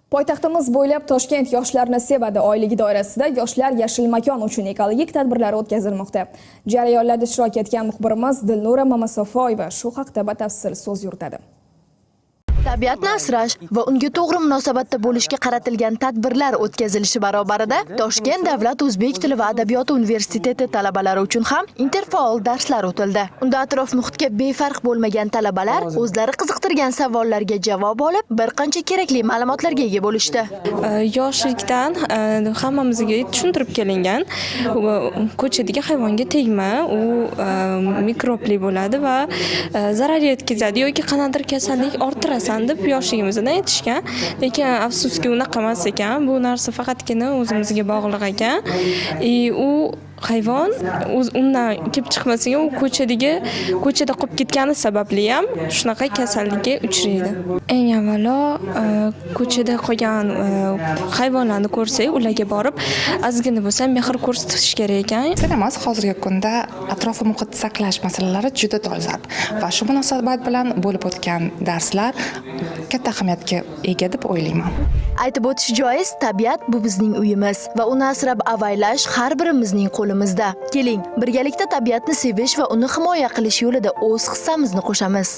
Poytaxtimiz bo'ylab Toshkent yoshlarni sevadi oyligi doirasida yoshlar yashil makon uchun ekologik tadbirlar o'tkazilmoqda. Jarayonlarda ishtirok etgan muxbirimiz Dilnura Mamasofoyeva shu haqda batafsil so'z yuritadi. Tabiatni asrash va unga to'g'ri munosabatda bo'lishga qaratilgan tadbirlar o'tkazilishi barobarida Toshkent davlat o'zbek tili va adabiyoti universiteti talabalari uchun ham interfaol darslar o'tildi. Unda atrof muhitga befarq bo'lmagan talabalar o'zlari qiziqtirgan savollarga javob olib, bir qancha kerakli ma'lumotlarga ega bo'lishdi. Yoshlikdan hammamizga tushuntirib kelingan, ko'chadagi hayvonga tegma, u mikrobli bo'ladi va zarar yetkazadi yoki qanaqadir kasallik orttirasan deb yoshligimizdan aytishgan, lekin afsuski unaqa emas ekan. Bu narsa faqatgina o'zimizga bog'liq ekan. U hayvon undan kelib chiqmasin, u ko'chada qolib ketgani sababli ham shunaqa kasallikka uchraydi. Eng avvalo ko'chada qolgan hayvonlarni ko'rsak, ularga borib ozgina bo'lsa mehr ko'rsatish kerak ekan. Emas, hozirgi kunda atrof muhit saqlash masalalari juda dolzarb va shu munosabat bilan bo'lib o'tgan darslar katta ahamiyatga ega deb o'ylayman. Aytib o'tish joiz, tabiat bu bizning uyimiz va uni asrab avaylash har birimizning qo'limizda. Keling, birgalikda tabiatni sevish va uni himoya qilish yo'lida o'z hissamizni qo'shamiz.